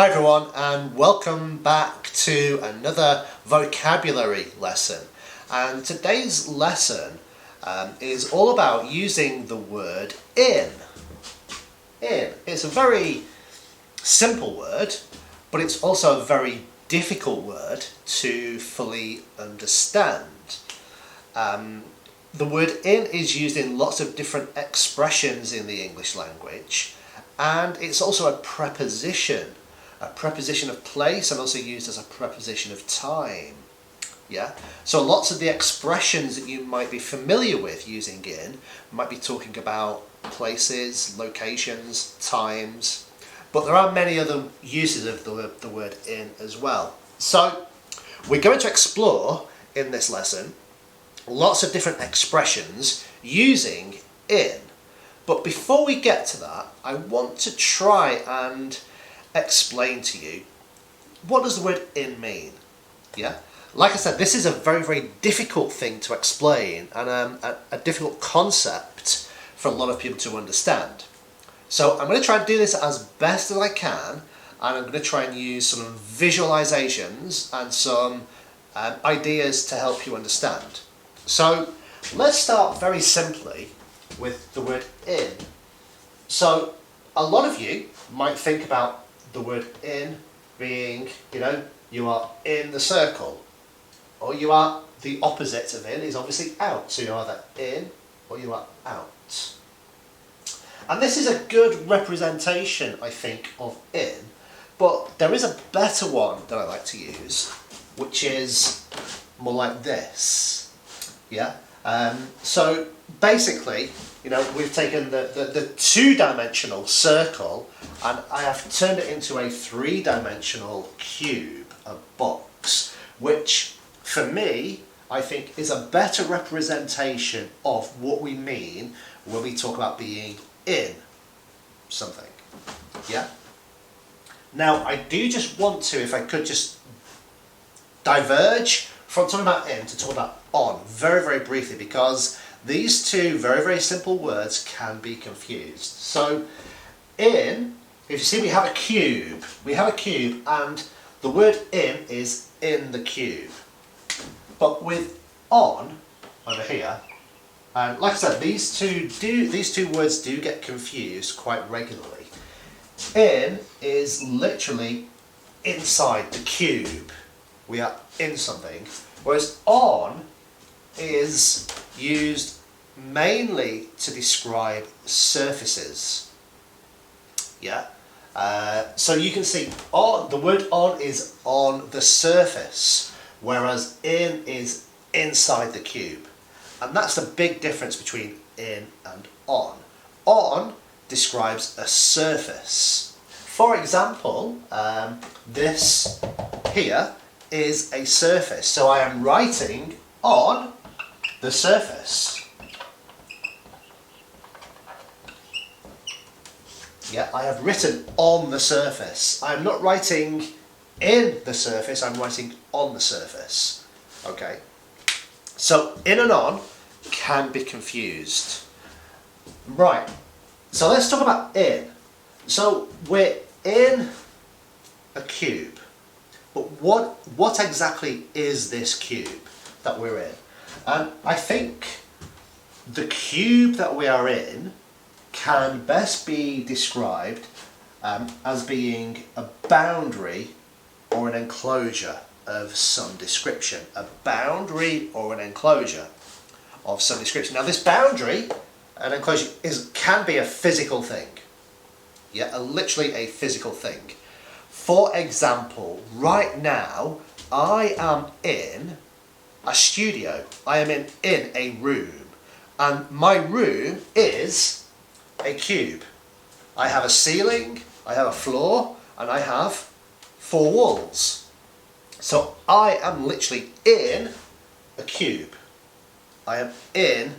Hi everyone, and welcome back to another vocabulary lesson. And today's lesson is all about using the word in. In. It's a very simple word, but it's also a very difficult word to fully understand. The word in is used in lots of different expressions in the English language, and it's also a preposition of place, and also used as a preposition of time. Yeah. So lots of the expressions that you might be familiar with using in might be talking about places, locations, times, but there are many other uses of the word in as well. So we're going to explore in this lesson lots of different expressions using in. But before we get to that, I want to try and explain to you, what does the word in mean? Yeah, like I said, this is a very, very difficult thing to explain, and a difficult concept for a lot of people to understand. So I'm going to try and do this as best as I can, and I'm going to try and use some visualizations and some ideas to help you understand. So let's start very simply with the word in. So a lot of you might think about the word in being, you are in the circle, or you are, the opposite of in is obviously out, so you're either in or you are out. And this is a good representation, I think, of in, but there is a better one that I like to use, which is more like this. Yeah. So basically, we've taken the two-dimensional circle and I have turned it into a three-dimensional cube, a box, which for me, I think is a better representation of what we mean when we talk about being in something. Yeah? Now, I do just want to, if I could just diverge from talking about in to talk about on very, very briefly, because these two very, very simple words can be confused. So in, if you see, we have a cube, and the word in is in the cube. But with on over here, and like I said, these two words do get confused quite regularly. In is literally inside the cube. We are in something, whereas on is used mainly to describe surfaces. Yeah. So you can see the word on is on the surface, whereas in is inside the cube. And that's the big difference between in and on. On describes a surface. For example, this here is a surface. So I am writing on the surface. Yeah, I have written on the surface. I'm not writing in the surface, I'm writing on the surface. Okay. So in and on can be confused. Right. So let's talk about in. So we're in a cube. But what exactly is this cube that we're in? And I think the cube that we are in can best be described as being a boundary or an enclosure of some description. A boundary or an enclosure of some description. Now this boundary, an enclosure, can be a physical thing. Yeah, literally a physical thing. For example, right now, I am in a studio. I am in a room. And my room is a cube. I have a ceiling, I have a floor, and I have 4 walls. So I am literally in a cube. I am in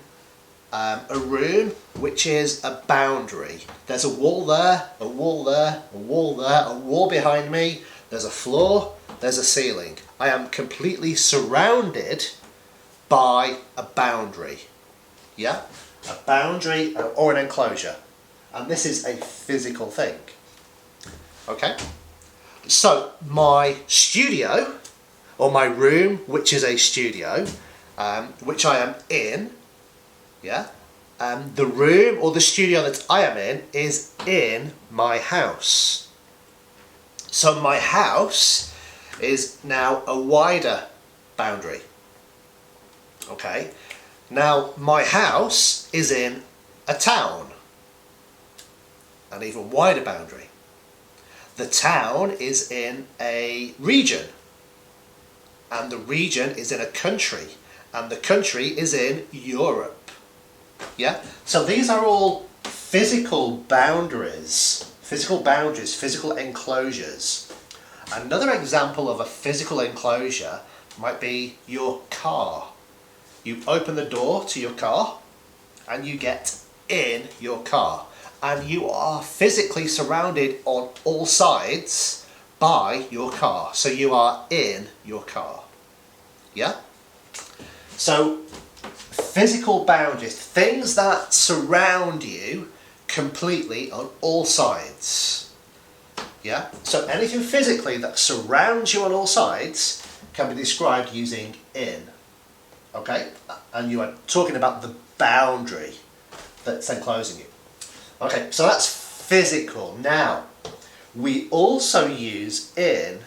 a room which is a boundary. There's a wall there, a wall there, a wall there, a wall behind me, there's a floor, there's a ceiling. I am completely surrounded by a boundary. Yeah? A boundary or an enclosure. And this is a physical thing. Okay? So my studio, or my room, which is a studio, which I am in, yeah, the room or the studio that I am in is in my house. So my house is now a wider boundary. Okay, now my house is in a town, an even wider boundary. The town is in a region, and the region is in a country, and the country is in Europe. Yeah, so these are all physical boundaries, physical enclosures. Another example of a physical enclosure might be your car. You open the door to your car and you get in your car, and you are physically surrounded on all sides by your car. So you are in your car. Yeah? So physical boundaries, things that surround you completely on all sides. Yeah? So anything physically that surrounds you on all sides can be described using in. Okay? And you are talking about the boundary that's enclosing you. Okay, so that's physical. Now, we also use in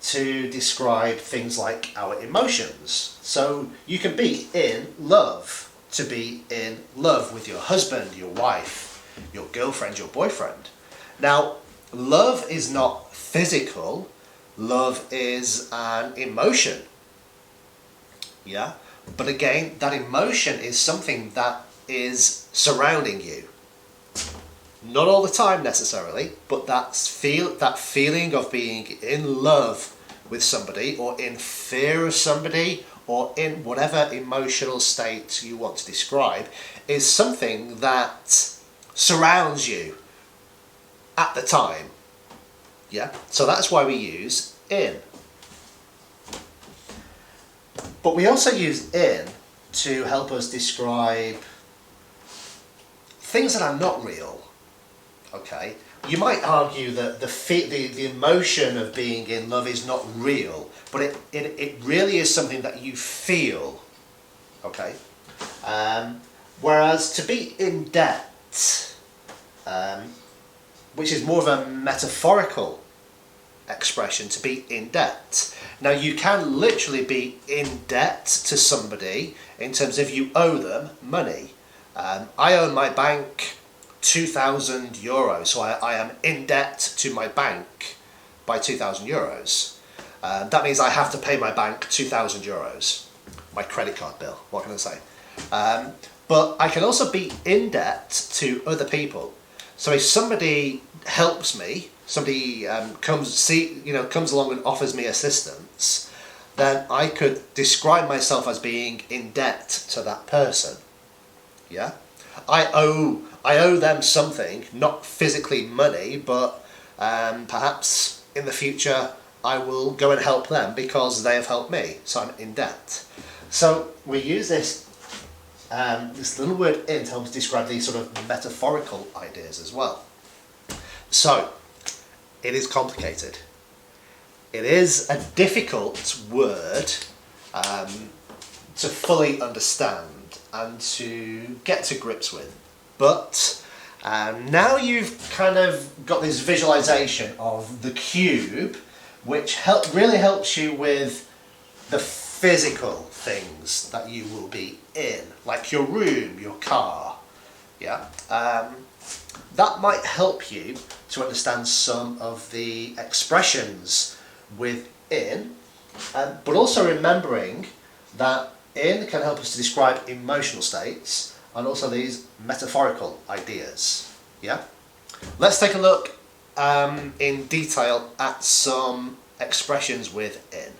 to describe things like our emotions. So you can be in love, to be in love with your husband, your wife, your girlfriend, your boyfriend. Now, love is not physical, love is an emotion. Yeah? But again, that emotion is something that is surrounding you. Not all the time necessarily, but that feeling of being in love with somebody, or in fear of somebody, or in whatever emotional state you want to describe, is something that surrounds you at the time. Yeah? So that's why we use in. But we also use in to help us describe things that are not real. Okay, you might argue that the emotion of being in love is not real, but it really is something that you feel. Okay, whereas to be in debt, which is more of a metaphorical expression, to be in debt. Now you can literally be in debt to somebody in terms of you owe them money. I owe my bank €2,000, so I am in debt to my bank by €2,000. That means I have to pay my bank €2,000, my credit card bill. What can I say? But I can also be in debt to other people. So if somebody helps me, somebody comes along and offers me assistance, then I could describe myself as being in debt to that person. Yeah, I owe them something, not physically money, but perhaps in the future I will go and help them because they have helped me, so I'm in debt. So we use this little word in to help us describe these sort of metaphorical ideas as well. So it is complicated. It is a difficult word to fully understand and to get to grips with. But now you've kind of got this visualization of the cube, which really helps you with the physical things that you will be in, like your room, your car. Yeah, that might help you to understand some of the expressions within, but also remembering that in can help us to describe emotional states and also these metaphorical ideas. Yeah? Let's take a look in detail at some expressions within.